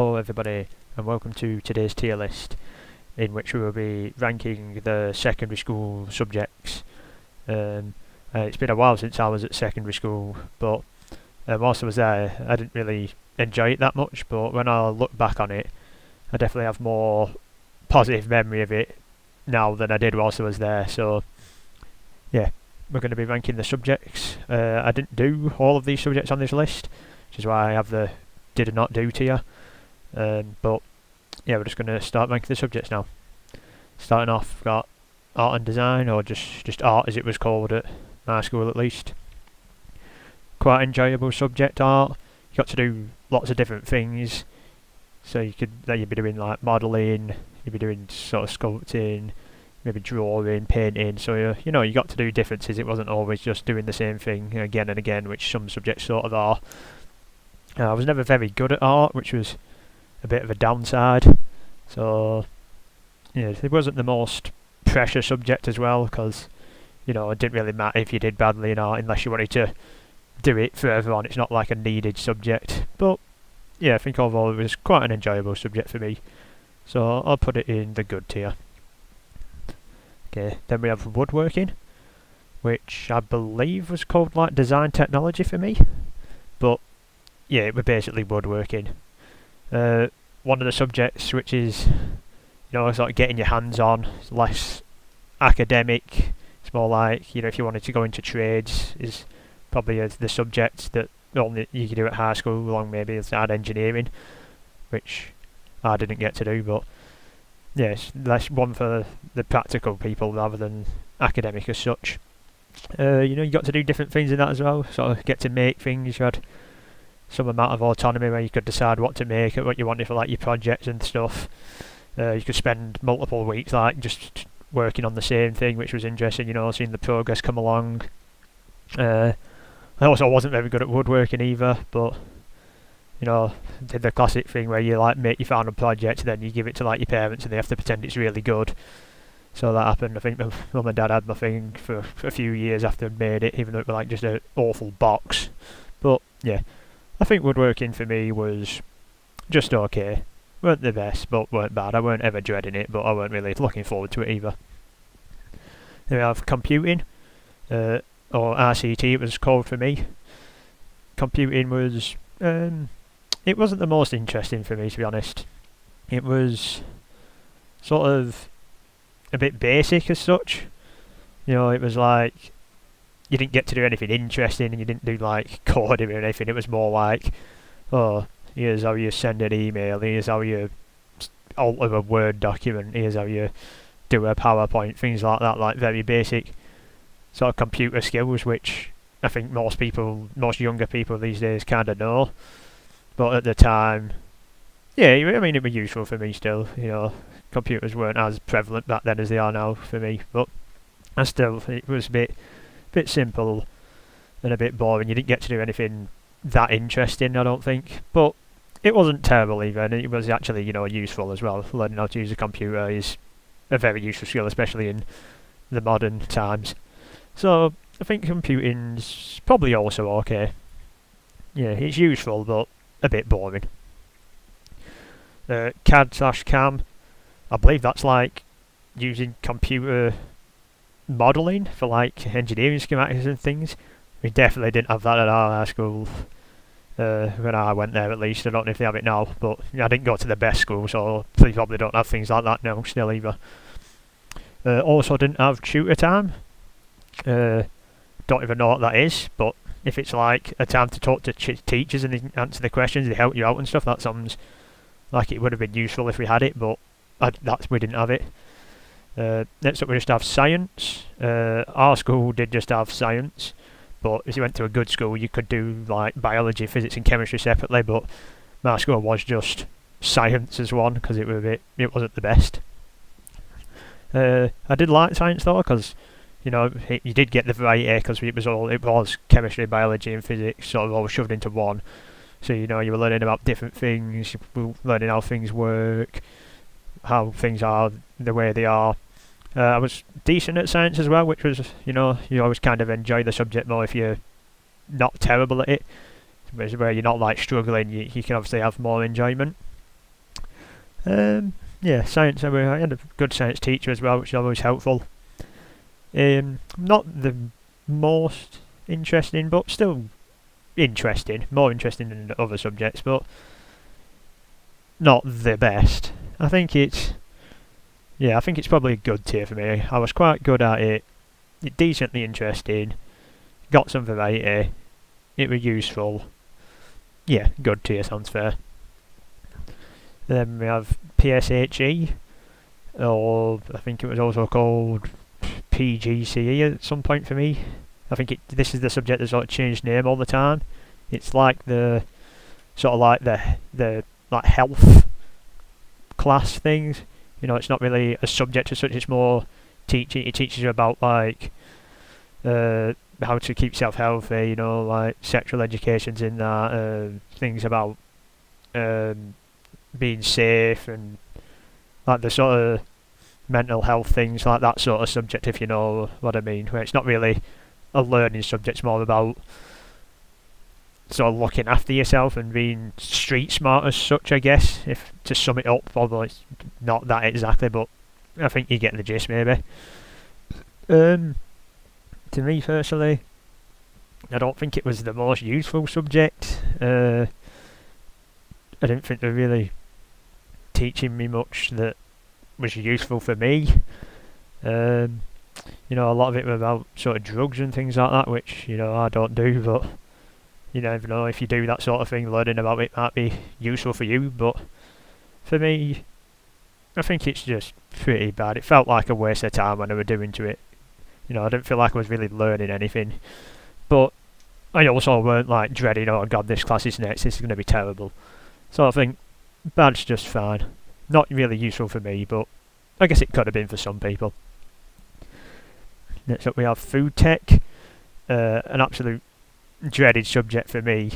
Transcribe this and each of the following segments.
Hello everybody and welcome to today's tier list, in which we will be ranking the secondary school subjects. It's been a while since I was at secondary school, but whilst I was there I didn't really enjoy it that much, but when I look back on it I definitely have more positive memory of it now than I did whilst I was there. So yeah, we're going to be ranking the subjects. I didn't do all of these subjects on this list, which is why I have the did not do tier. But yeah, we're just going to start ranking the subjects now. Starting off, we've got art and design, or just art as it was called at my school at least. Quite enjoyable subject, art. You got to do lots of different things. So you'd be doing like modelling, you'd be doing sort of sculpting, maybe drawing, painting. So you got to do differences. It wasn't always just doing the same thing again and again, which some subjects sort of are. I was never very good at art, which was a bit of a downside. So yeah, it wasn't the most pressure subject as well, because it didn't really matter if you did badly in art unless you wanted to do it further on. It's not like a needed subject. But yeah, I think overall it was quite an enjoyable subject for me, so I'll put it in the good tier. Okay, then we have woodworking, which I believe was called like design technology for me, but yeah, it was basically woodworking. One of the subjects which is, sort of getting your hands on. It's less academic. It's more like, if you wanted to go into trades, is probably the subject that only you could do at high school, along maybe as add engineering, which I didn't get to do. But yeah, it's less one for the practical people rather than academic as such. You got to do different things in that as well. Sort of get to make things. You had some amount of autonomy where you could decide what to make and what you wanted for like your projects and stuff. You could spend multiple weeks like just working on the same thing, which was interesting, seeing the progress come along. I also wasn't very good at woodworking either, but did the classic thing where you like make your final project, then you give it to like your parents and they have to pretend it's really good. So that happened. I think my mum and dad had my thing for a few years after I'd made it, even though it was like just an awful box. But yeah, I think woodworking for me was just okay. Weren't the best, but weren't bad. I weren't ever dreading it, but I weren't really looking forward to it either. Then we have computing, or RCT it was called for me. Computing was, it wasn't the most interesting for me, to be honest. It was sort of a bit basic as such. It was like, you didn't get to do anything interesting, and you didn't do like coding or anything. It was more like, oh, here's how you send an email, here's how you alter a Word document, here's how you do a PowerPoint, things like that, like very basic sort of computer skills, which I think most younger people these days kind of know. But at the time, yeah, I mean, it was useful for me still. Computers weren't as prevalent back then as they are now for me, but it was a bit simple and a bit boring. You didn't get to do anything that interesting, I don't think, but it wasn't terrible either, and it was actually useful as well. Learning how to use a computer is a very useful skill, especially in the modern times. So I think computing's probably also okay. Yeah, it's useful but a bit boring. CAD/CAM, I believe that's like using computer modelling for like engineering schematics and things. We definitely didn't have that at our high school when I went there, at least. I don't know if they have it now, but I didn't go to the best school, so they probably don't have things like that now still either. Also didn't have tutor time. Don't even know what that is, but if it's like a time to talk to teachers and they answer the questions, they help you out and stuff, that sounds like it would have been useful if we had it, but we didn't have it. Next up we just have science. Our school did just have science, but if you went to a good school you could do like biology, physics and chemistry separately, but my school was just science as one because it wasn't the best. I did like science though, because you did get the variety, because it was chemistry, biology and physics sort of all shoved into one. So you were learning about different things, you were learning how things work, how things are the way they are. I was decent at science as well, which was, you always kind of enjoy the subject more if you're not terrible at it. Where you're not like struggling, you can obviously have more enjoyment. Yeah, science. I had a good science teacher as well, which is always helpful. Not the most interesting, but still interesting. More interesting than other subjects, but not the best. I think it's I think it's probably a good tier for me. I was quite good at it. Decently interesting. Got some variety. It was useful. Yeah, good tier sounds fair. Then we have PSHE, or I think it was also called PGCE at some point for me. I think this is the subject that sort of changed name all the time. It's like the sort of like the like health class things. You know, it's not really a subject as such. It's more teaching. It teaches you about like how to keep yourself healthy. You know, like sexual education's in that. Things about being safe and like the sort of mental health things, like that sort of subject, if you know what I mean. Where it's not really a learning subject, it's more about sort of looking after yourself and being street smart as such, I guess. If to sum it up, although it's not that exactly, but I think you get the gist maybe. To me personally, I don't think it was the most useful subject. I didn't think they're really teaching me much that was useful for me. You know, a lot of it was about sort of drugs and things like that, which, you know, I don't do, but you never know, if you do that sort of thing, learning about it might be useful for you. But for me, I think it's just pretty bad. It felt like a waste of time when I was doing to it. You know, I didn't feel like I was really learning anything. But I also weren't like dreading, oh god, this class is next, this is going to be terrible. So I think bad's just fine. Not really useful for me, but I guess it could have been for some people. Next up we have food tech, an absolute dreaded subject for me.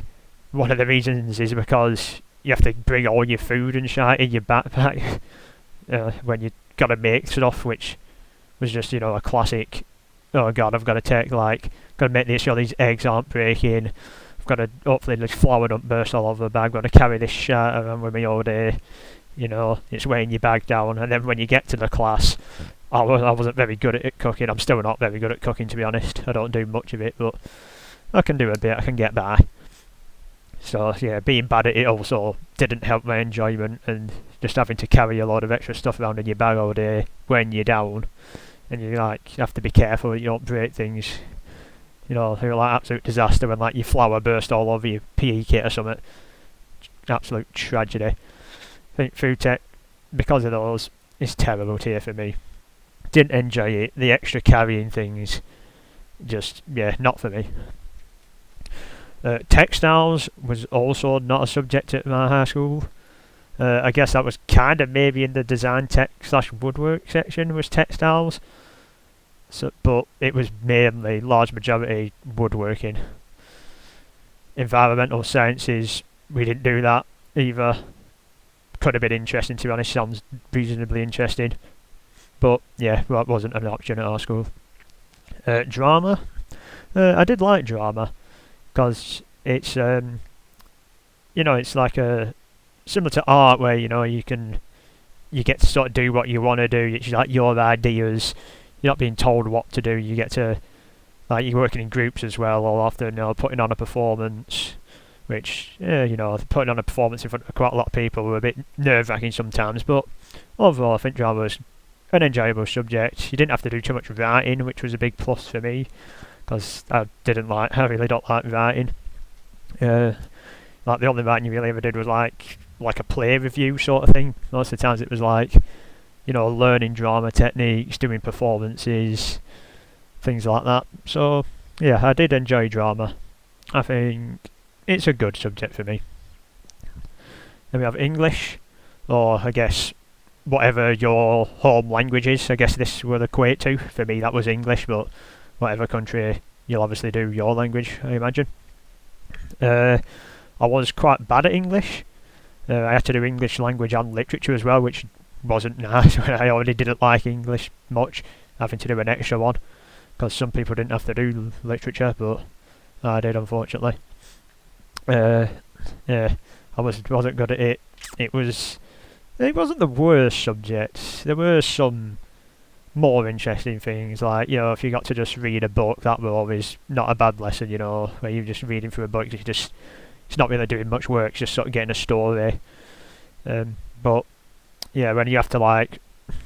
One of the reasons is because you have to bring all your food and shit in your backpack when you got to make stuff, which was just, you know, a classic. Oh god, I've got to take got to make sure these eggs aren't breaking. I've got to hopefully this flour don't burst all over the bag. I've got to carry this shit around with me all day. You know, it's weighing your bag down, and then when you get to the class, I wasn't very good at cooking. I'm still not very good at cooking, to be honest. I don't do much of it, but I can do a bit. I can get by. So yeah, being bad at it also didn't help my enjoyment, and just having to carry a lot of extra stuff around in your bag all day when you're down, and you have to be careful that you don't break things. You know, they're like absolute disaster when like your flour burst all over your PE kit or something. Absolute tragedy. I think food tech, because of those, is terrible tier for me. Didn't enjoy it. The extra carrying things, just, yeah, not for me. Textiles was also not a subject at my high school. I guess that was kind of maybe in the design tech / woodwork section was textiles. So, but it was mainly, large majority, woodworking. Environmental sciences, we didn't do that either. Could have been interesting, to be honest. Sounds reasonably interesting, but yeah, that wasn't an option at our school. Drama, I did like drama because it's you know, it's like a similar to art where, you know, you get to sort of do what you want to do. It's like your ideas. You're not being told what to do. You get to, like, you're working in groups as well, or often, you know, putting on a performance, which, you know, putting on a performance in front of quite a lot of people were a bit nerve-wracking sometimes, but overall I think drama was an enjoyable subject. You didn't have to do too much writing, which was a big plus for me, because I really don't like writing. Like, the only writing you really ever did was like a play review sort of thing. Most of the times it was like, you know, learning drama techniques, doing performances, things like that. So, yeah, I did enjoy drama. I think it's a good subject for me. Then we have English, or I guess whatever your home language is. I guess this will equate to. For me, that was English, but whatever country, you'll obviously do your language, I imagine. I was quite bad at English. I had to do English language and literature as well, which wasn't nice. I already didn't like English much, having to do an extra one, because some people didn't have to do literature, but I did, unfortunately. Yeah, I wasn't good at it. It was It wasn't the worst subject. There were some more interesting things, like, if you got to just read a book, that was always not a bad lesson, where you're just reading through a book, it's not really doing much work, it's just sort of getting a story. But yeah, when you have to like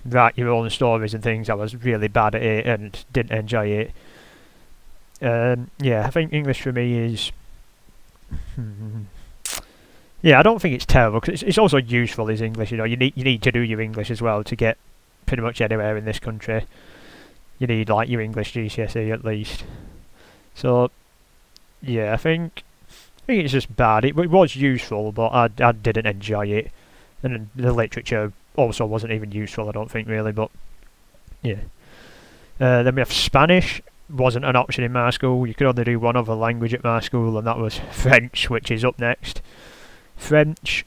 write your own stories and things, I was really bad at it and didn't enjoy it. Yeah, I think English for me is. Yeah, I don't think it's terrible because it's also useful as English. You need to do your English as well to get pretty much anywhere in this country. You need like your English GCSE at least. So yeah, I think it's just bad. It was useful, but I didn't enjoy it, and the literature also wasn't even useful. I don't think really, but yeah. Then we have Spanish. Wasn't an option in my school. You could only do one other language at my school, and that was French, which is up next. French.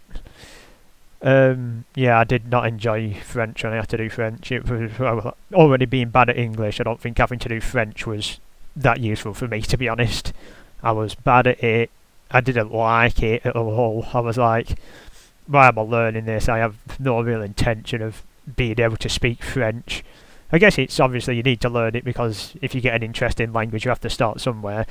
Yeah, I did not enjoy French when I had to do French. It was already being bad at English. I don't think having to do French was that useful for me, to be honest. I was bad at it. I didn't like it at all. I was like, why am I learning this? I have no real intention of being able to speak French. I guess it's obviously you need to learn it because if you get an interest in language, you have to start somewhere.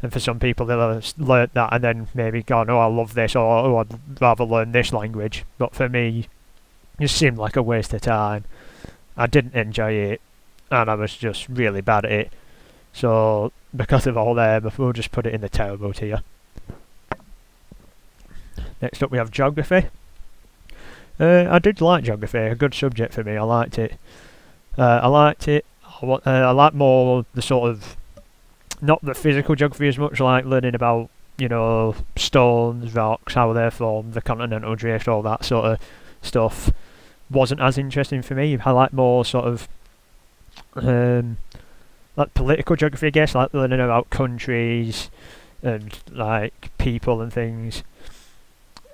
And for some people, they'll have learnt that and then maybe gone, oh, I love this, or oh, I'd rather learn this language. But for me, it seemed like a waste of time. I didn't enjoy it, and I was just really bad at it. So, because of all that, we'll just put it in the terrible tier. Next up, we have geography. I did like geography, a good subject for me. I liked it. I like more the sort of, not the physical geography as much, like learning about, stones, rocks, how they're formed, the continental drift, all that sort of stuff. Wasn't as interesting for me. I like more sort of, like political geography, I guess, like learning about countries and like people and things.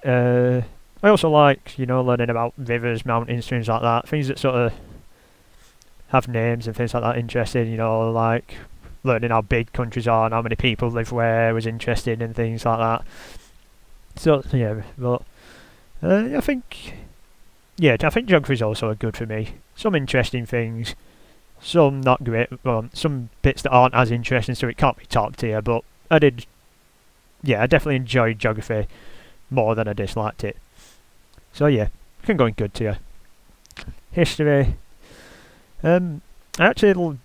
I also like, learning about rivers, mountains, things like that. Things that sort of have names and things like that interesting, like learning how big countries are and how many people live where was interesting and things like that. So, yeah, but I think geography is also good for me. Some interesting things, some not great, some bits that aren't as interesting, so it can't be top tier, but I definitely enjoyed geography more than I disliked it. So yeah, can go in good tier. History. Actually,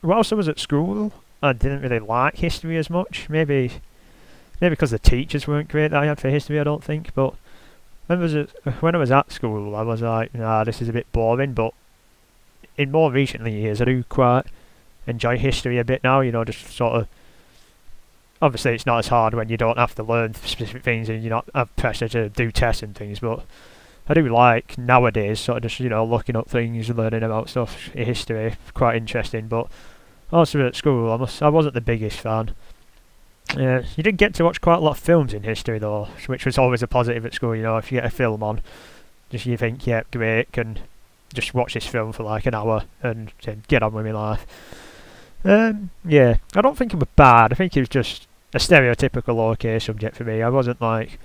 whilst I was at school, I didn't really like history as much. Maybe because the teachers weren't great that I had for history, I don't think. But when I was at school, I was like, nah, this is a bit boring. But in more recent years, I do quite enjoy history a bit now. Just sort of. Obviously, it's not as hard when you don't have to learn specific things and you not have pressure to do tests and things. But I do like nowadays sort of just looking up things, learning about stuff in history, quite interesting. But also at school, I wasn't the biggest fan. You did get to watch quite a lot of films in history though, which was always a positive at school. If you get a film on, just you think, yeah, great, can just watch this film for like an hour and get on with my life. Yeah, I don't think it was bad. I think it was just a stereotypical okay subject for me. I wasn't like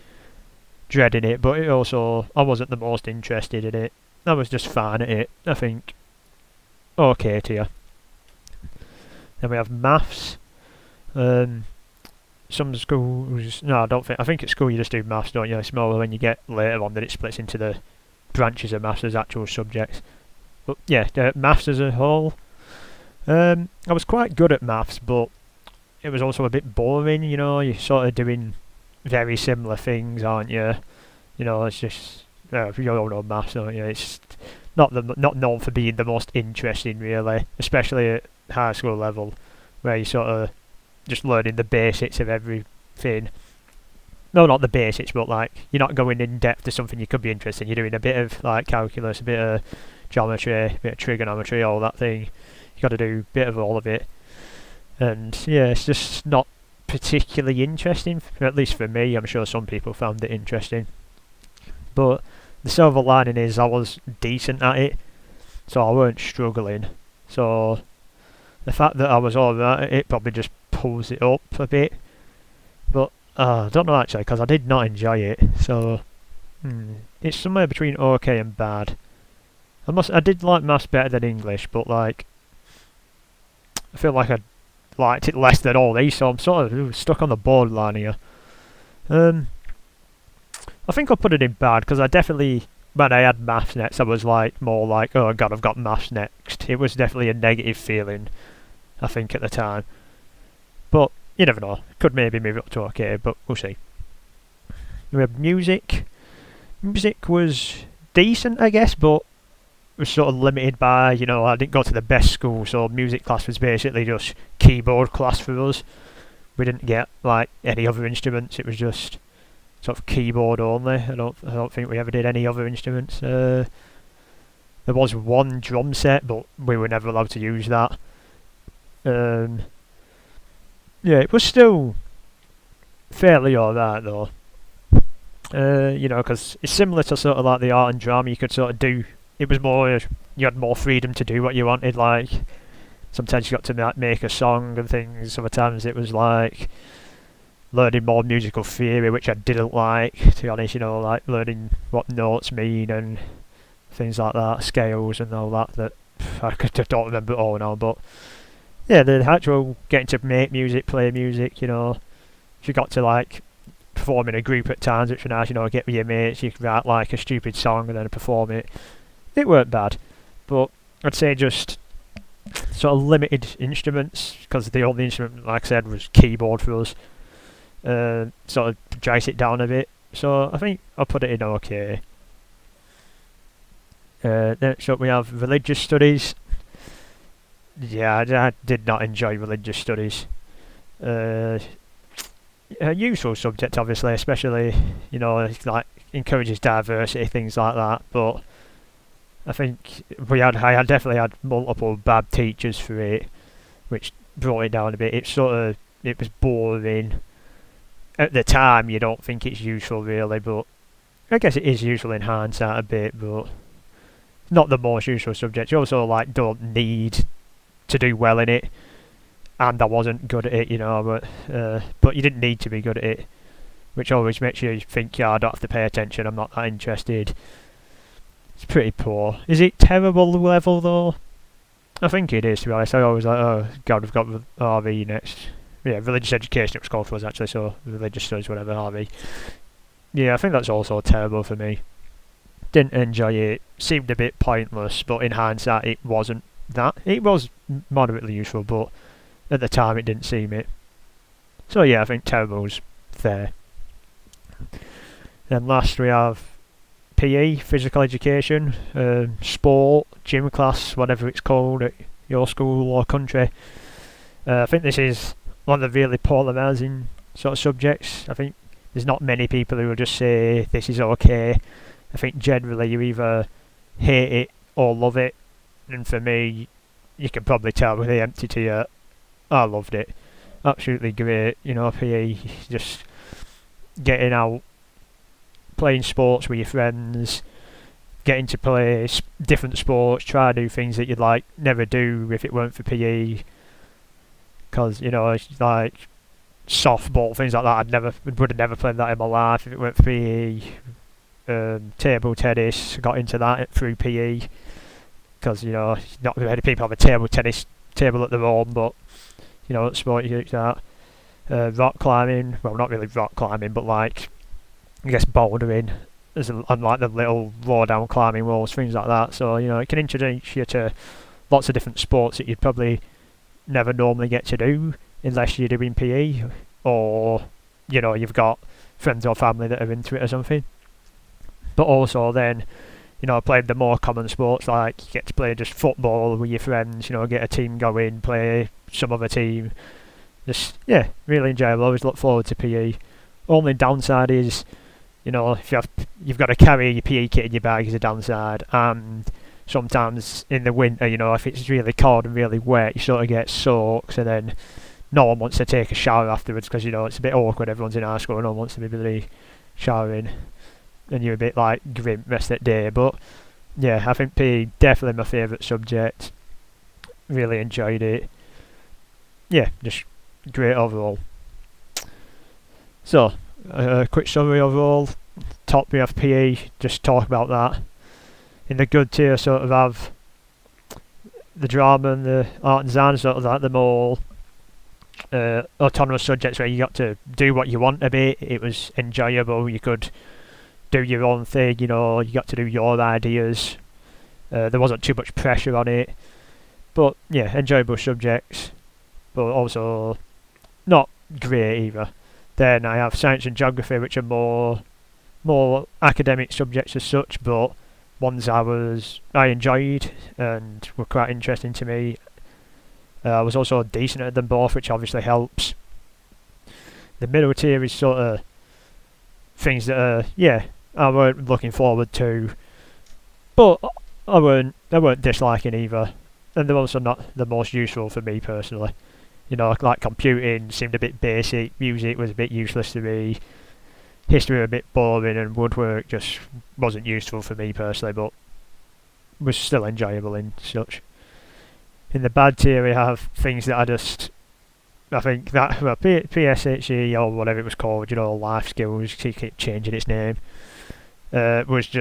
dreading it, but I wasn't the most interested in it. I was just fine at it. I think okay to you. Then we have maths. Some schools, no, I don't think. I think at school you just do maths, don't you? It's more when you get later on that it splits into the branches of maths as actual subjects. But yeah, maths as a whole. I was quite good at maths, but it was also a bit boring. You're sort of doing very similar things, aren't you? It's just you all know maths, don't you? It's not known for being the most interesting, really, especially at high school level, where you sort of just learning the basics of everything. No, not the basics, but like you're not going in depth to something you could be interested in. You're doing a bit of like calculus, a bit of geometry, a bit of trigonometry, all that thing. You got to do a bit of all of it, and yeah, it's just not particularly interesting. At least for me, I'm sure some people found it interesting. But the silver lining is I was decent at it, so I weren't struggling. So the fact that I was alright at it probably just pulls it up a bit. But I don't know actually, because I did not enjoy it. So It's somewhere between okay and bad. I did like maths better than English, but like I feel like I liked it less than all these, so I'm sort of stuck on the borderline here. I think I'll put it in bad because I definitely, when I had maths next, I was like more like, oh god, I've got maths next. It was definitely a negative feeling, I think, at the time. But you never know. Could maybe move it up to okay, but we'll see. We have music. Music was decent, I guess, but was sort of limited by, I didn't go to the best school, so music class was basically just keyboard class for us. We didn't get like any other instruments. It was just sort of keyboard only. I don't think we ever did any other instruments. There was one drum set, but we were never allowed to use that. Yeah, it was still fairly alright though. Because it's similar to sort of like the art and drama. You could sort of do. It was more. You had more freedom to do what you wanted. Like sometimes you got to make a song and things. Other times it was like learning more musical theory, which I didn't like. To be honest, like learning what notes mean and things like that, scales and all that. That I don't remember it all now. But yeah, the actual getting to make music, play music. If you got to like perform in a group at times, which was nice, get with your mates, you could write like a stupid song and then perform it. It weren't bad, but I'd say just sort of limited instruments, because the only instrument, like I said, was keyboard for us. Sort of drags it down a bit, so I think I'll put it in okay. Next up we have religious studies. Yeah, I did not enjoy religious studies. A useful subject, obviously, especially it like encourages diversity, things like that. But I think I had definitely had multiple bad teachers for it, which brought it down a bit. It was boring at the time. You don't think it's useful really, but I guess it is useful in hindsight a bit. But not the most useful subject. You also like don't need to do well in it. And I wasn't good at it, but you didn't need to be good at it, which always makes you think, yeah, I don't have to pay attention, I'm not that interested. It's pretty poor. Is it terrible level though? I think it is, to be honest. I always like, oh god, we've got RV next. Yeah, religious education it was called for us actually, so religious studies, whatever, RV. Yeah, I think that's also terrible for me. Didn't enjoy it, seemed a bit pointless, but in hindsight it wasn't that. It was moderately useful, but at the time it didn't seem it. So yeah, I think terrible's fair. Then last we have PE, physical education, sport, gym class, whatever it's called at your school or country. I think this is one of the really polarising sort of subjects. I think there's not many people who will just say this is okay. I think generally you either hate it or love it. And for me, you can probably tell with the empty tier, I loved it. Absolutely great, PE, just getting out, playing sports with your friends, getting to play different sports, try to do things that you'd like never do if it weren't for PE. Because, it's like softball, things like that, would have never played that in my life if it weren't for PE. Table tennis, got into that through PE. Because, not many people have a table tennis table at their home, but sport you that. Rock climbing, well, not really rock climbing, but like, I guess bouldering, and like the little low down climbing walls, things like that. So, it can introduce you to lots of different sports that you'd probably never normally get to do unless you're doing PE, or, you've got friends or family that are into it or something. But also then, playing the more common sports, like you get to play just football with your friends, get a team going, play some other team. Just, yeah, really enjoyable. Always look forward to PE. Only downside is, if you've got to carry your PE kit in your bag is a downside, and sometimes in the winter, if it's really cold and really wet, you sort of get soaked, and then no one wants to take a shower afterwards because, it's a bit awkward. Everyone's in high school and no one wants to be really showering. And you're a bit like grim rest of that day. But yeah, I think PE definitely my favourite subject. Really enjoyed it. Yeah, just great overall. So, a quick summary overall. top we have PE, just talk about that. In the good tier sort of have the drama and the art and design, sort of like the more autonomous subjects where you got to do what you want a bit. It was enjoyable, you could do your own thing, you know, you got to do your ideas. There wasn't too much pressure on it. But yeah, enjoyable subjects, but also not great either. Then I have science and geography, which are more academic subjects as such, but ones I enjoyed and were quite interesting to me. I was also decent at them both, which obviously helps. The middle tier is sort of things that I weren't looking forward to, but I weren't disliking either. And they're also not the most useful for me personally. You know, like computing seemed a bit basic, music was a bit useless to me, history a bit boring, and woodwork just wasn't useful for me personally, but was still enjoyable in such. In the bad tier we have things that I think that, well, PSHE or whatever it was called, you know, life skills, keep changing its name,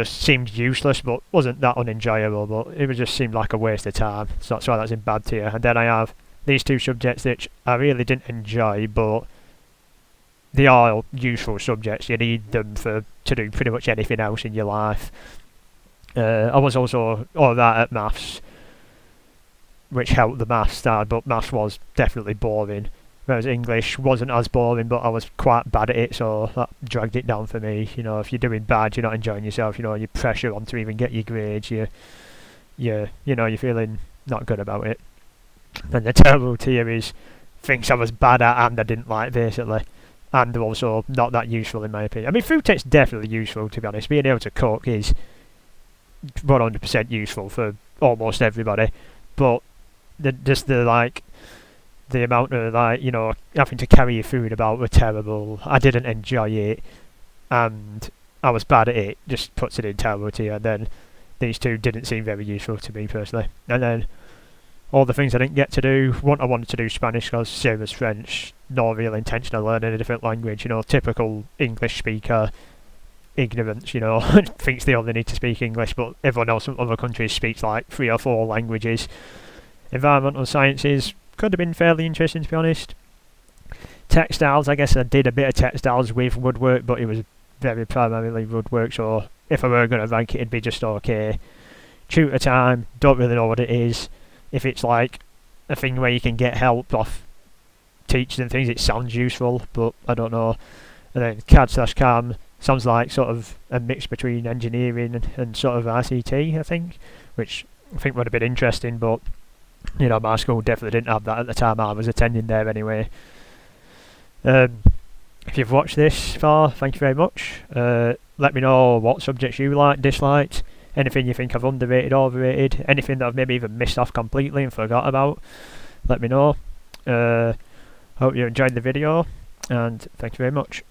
seemed useless, but wasn't that unenjoyable, but it just seemed like a waste of time, so that's why that's in bad tier. And then I have these two subjects which I really didn't enjoy, but they are useful subjects, you need them to do pretty much anything else in your life. I was also alright at maths, which helped the maths side, but maths was definitely boring. Whereas English wasn't as boring, but I was quite bad at it, so that dragged it down for me. You know, if you're doing bad, you're not enjoying yourself. You know, you pressure on to even get your grades. You're feeling not good about it. And the terrible tier is things I was bad at and I didn't like, basically, and they're also not that useful in my opinion. I mean, food tech's definitely useful, to be honest. Being able to cook is 100% useful for almost everybody, but the amount of, like, you know, having to carry your food about were terrible. I didn't enjoy it, and I was bad at it. Just puts it in terrible tier. And then these two didn't seem very useful to me personally. And then all the things I didn't get to do. I wanted to do Spanish because same as French. No real intention of learning a different language. You know, typical English speaker ignorance. You know, thinks they only need to speak English, but everyone else from other countries speaks like 3 or 4 languages. Environmental sciences could have been fairly interesting, to be honest. Textiles, I guess I did a bit of textiles with woodwork, but it was very primarily woodwork, so if I were going to rank it, it'd be just okay. Tutor time, don't really know what it is. If it's like a thing where you can get help off teachers and things, it sounds useful, but I don't know. And then CAD/CAM sounds like sort of a mix between engineering and sort of ICT, I think, which I think would have been interesting, but you know, my school definitely didn't have that at the time I was attending there anyway. If you've watched this far, thank you very much. Let me know what subjects you liked, disliked, anything you think I've underrated, overrated, anything that I've maybe even missed off completely and forgot about. Let me know. Hope you enjoyed the video, and thank you very much.